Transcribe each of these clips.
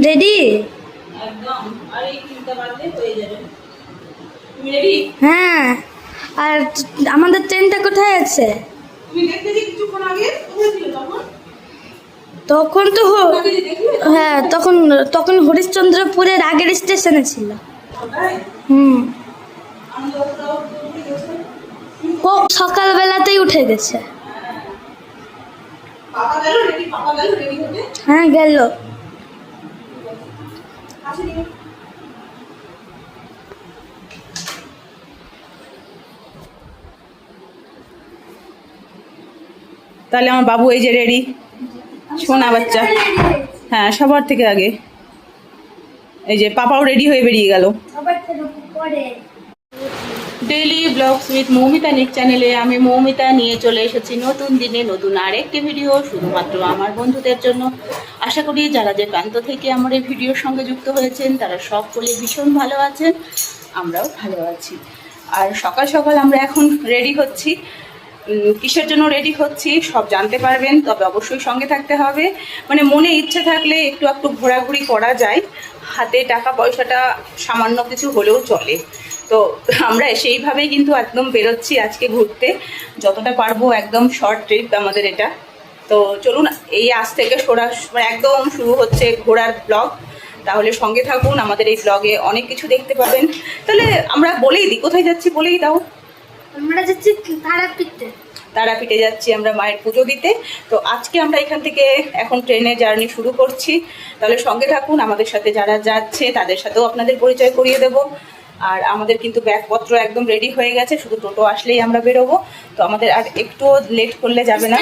Ready? হ্যাঁ। আর আমাদের ট্রেনটা কোথায় আছে? তখন তো হ্যাঁ, তখন তখন হরিশ্চন্দ্রপুরের আগের স্টেশনে ছিল। সকালবেলাতেই উঠে গেছে। হ্যাঁ, গেল। তাহলে আমার বাবু এই যে রেডি, সোনা বাচ্চা। হ্যাঁ, সবার থেকে আগে। এই যে পাপাও রেডি হয়ে বেরিয়ে গেল। ডেইলি ব্লগস উইথ মৌমিতা নিক চ্যানেলে আমি মৌমিতা নিয়ে চলে এসেছি নতুন দিনে নতুন আরেকটি ভিডিও, শুধুমাত্র আমার বন্ধুদের জন্য। আশা করি যারা যে প্রান্ত থেকে আমার এই ভিডিওর সঙ্গে যুক্ত হয়েছেন তারা সকলে ভীষণ ভালো আছেন, আমরাও ভালো আছি। আর সকাল সকাল আমরা এখন রেডি হচ্ছি। কিসের জন্য রেডি হচ্ছি সব জানতে পারবেন, তবে অবশ্যই সঙ্গে থাকতে হবে। মানে মনে ইচ্ছে থাকলে একটু একটু ঘোরাঘুরি করা যায়, হাতে টাকা পয়সাটা সামান্য কিছু হলেও চলে। তো আমরা সেইভাবেই কিন্তু একদম বেরোচ্ছি আজকে ঘুরতে, যতটা পারবো। একদম শর্ট ট্রিপ আমাদের এটা। তো চলুন, এই আজ থেকে একদম শুরু হচ্ছে ঘোরার ব্লগ। তাহলে সঙ্গে থাকুন, আমাদের এই ব্লগে অনেক কিছু দেখতে পাবেন। তাহলে আমরা বলেই দিই, কোথায় যাচ্ছি বলেই দাও। আমরা যাচ্ছি তারাপীঠে যাচ্ছি আমরা মায়ের পুজো দিতে। তো আজকে আমরা এখান থেকে এখন ট্রেনে জার্নি শুরু করছি। তাহলে সঙ্গে থাকুন, আমাদের সাথে যারা যাচ্ছে তাদের সাথেও আপনাদের পরিচয় করিয়ে দেব। আর আমাদের কিন্তু ব্যাগপত্র একদম রেডি হয়ে গেছে, শুধু টোটো আসলেই আমরা বেরোবো। তো আমাদের আর একটু লেট করলে যাবে না।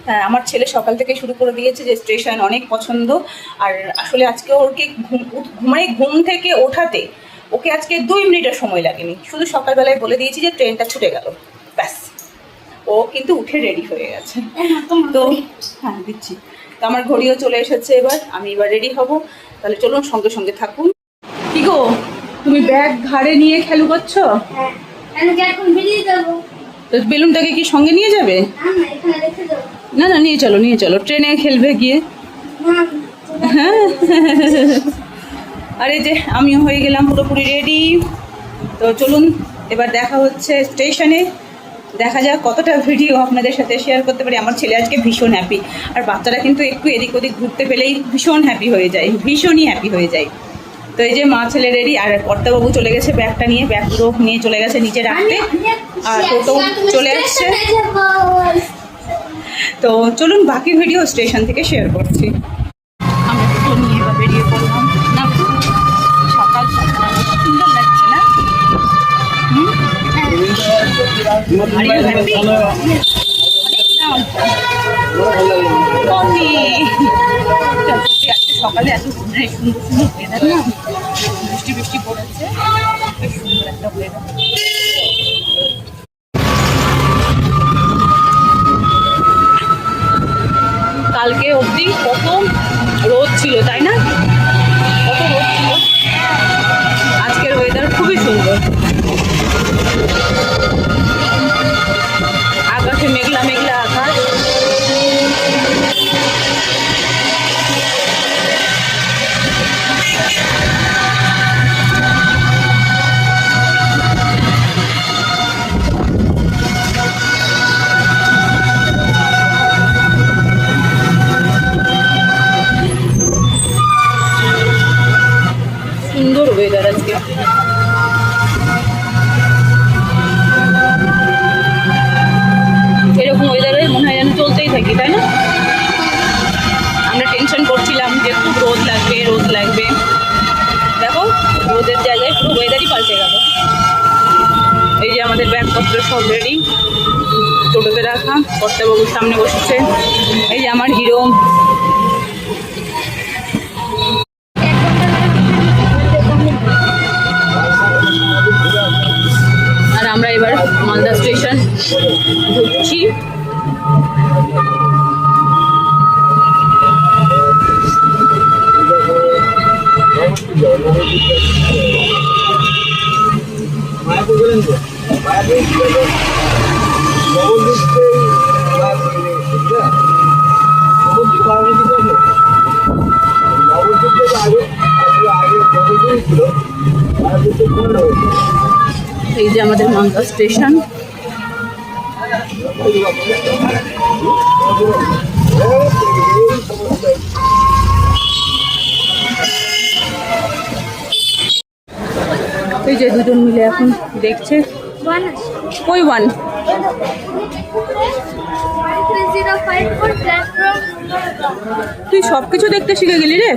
হ্যাঁ, আমার ছেলে সকাল থেকে শুরু করে দিয়েছে যে স্টেশন অনেক পছন্দ। আর আসলে আজকে ওকে ঘুম থেকে ওঠাতে ওকে আজকে 2 মিনিটের সময় লাগেনি। শুধু সকালবেলায় বলে দিয়েছি যে ট্রেনটা ছুটে গেল, ব্যাস ও কিন্তু উঠে রেডি হয়ে গেছে। তো হ্যাঁ, দিচ্ছি। তো আমার ঘড়িও চলে এসেছে, আমি এবার রেডি হব। তাহলে চলুন, সঙ্গে সঙ্গে থাকুন। কি গো, তুমি ব্যাগ ঘাড়ে নিয়ে খেলু করছো? তো বেলুনটাকে কি সঙ্গে নিয়ে যাবে? না না, নিয়ে চলো, ট্রেনে খেলবে গিয়ে। হ্যাঁ, আরে যে আমিও হয়ে গেলাম পুরোপুরি রেডি। তো চলুন, এবার দেখা হচ্ছে স্টেশনে। দেখা যাক কতটা ভিডিও আপনাদের সাথে শেয়ার করতে পারি। আমার ছেলে আজকে ভীষণ হ্যাপি। আর বাচ্চারা কিন্তু একটু এদিক ওদিক ঘুরতে পেলেই ভীষণ হ্যাপি হয়ে যায়, ভীষণই হ্যাপি হয়ে যায়। তো এই যে মা ছেলে রেডি, আর কর্তাবাবু চলে গেছে ব্যাগটা নিয়ে, ব্যাগ পুরো নিয়ে চলে গেছে নিচে রাখতে। আর টোটো চলে আসছে। তো চলুন, বাকি ভিডিও স্টেশন থেকে শেয়ার করছি। আমরা টোটো নিয়ে এবার বেরিয়ে পড়লাম। না, সকাল সকাল সুন্দর লাগছে না? সকালে এত সুন্দর সুন্দর ওয়েদার না, বৃষ্টি পড়েছে, বেশ সুন্দর একটা ওয়েদার। কালকে অবধি কত রোদ ছিল, তাই না? কত রোদ ছিল। আজকের ওয়েদার খুবই সুন্দর। আকাশে মেঘলা মেঘলা আকাশ। সুন্দর ওয়েদার আজকে। এরকম ওয়েদারে মনে হয় যেন চলতেই থাকি, তাই না? আমরা টেনশন করছিলাম যে খুব রোদ লাগবে। দেখো, রোদের জায়গায় পুরো ওয়েদারই পাল্টে গেল। এই যে আমাদের ব্যাগপত্র সব রেডি, টোটোতে রাখা, কর্তাবাবুর সামনে বসেছে। এই যে আমার হিরো। আর আমরা এবার মালদা স্টেশন ঢুকছি। এই যে আমাদের মালদা স্টেশন। এই যে দুজন মিলে এখন দেখছে। কই ওয়ান? তুই সবকিছু দেখতে শিখে গেলি রে।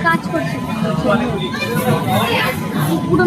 কাজ করছে পুরো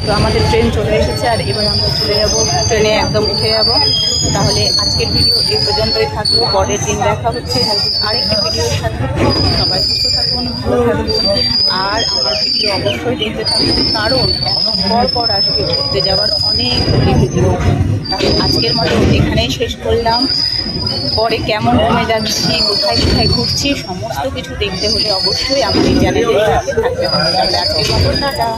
তো আমাদের ট্রেন চলে এসেছে আর এবার আমরা চলে যাব, ট্রেনে একদম উঠে যাব। তাহলে আজকের ভিডিও এই পর্যন্তই থাকবো, পরের দিন দেখা হচ্ছে আরেকটি ভিডিওর সাথে। সবাই সুস্থ থাকুন, ভালো থাকুন, আর আমার ভিডিও অবশ্যই দেখতে থাকুন, কারণ পর আসবে ঘুরতে যাওয়ার অনেকগুলি ভিডিও। তাহলে আজকের মতো এখানেই শেষ করলাম। পরে কেমন ঘুমে যাচ্ছি, কোথায় কোথায় ঘুরছি, সমস্ত কিছু দেখতে হলে অবশ্যই আমার এই চ্যানেলের সাথে থাকতে হবে। তাহলে আজকের মতো টাটা।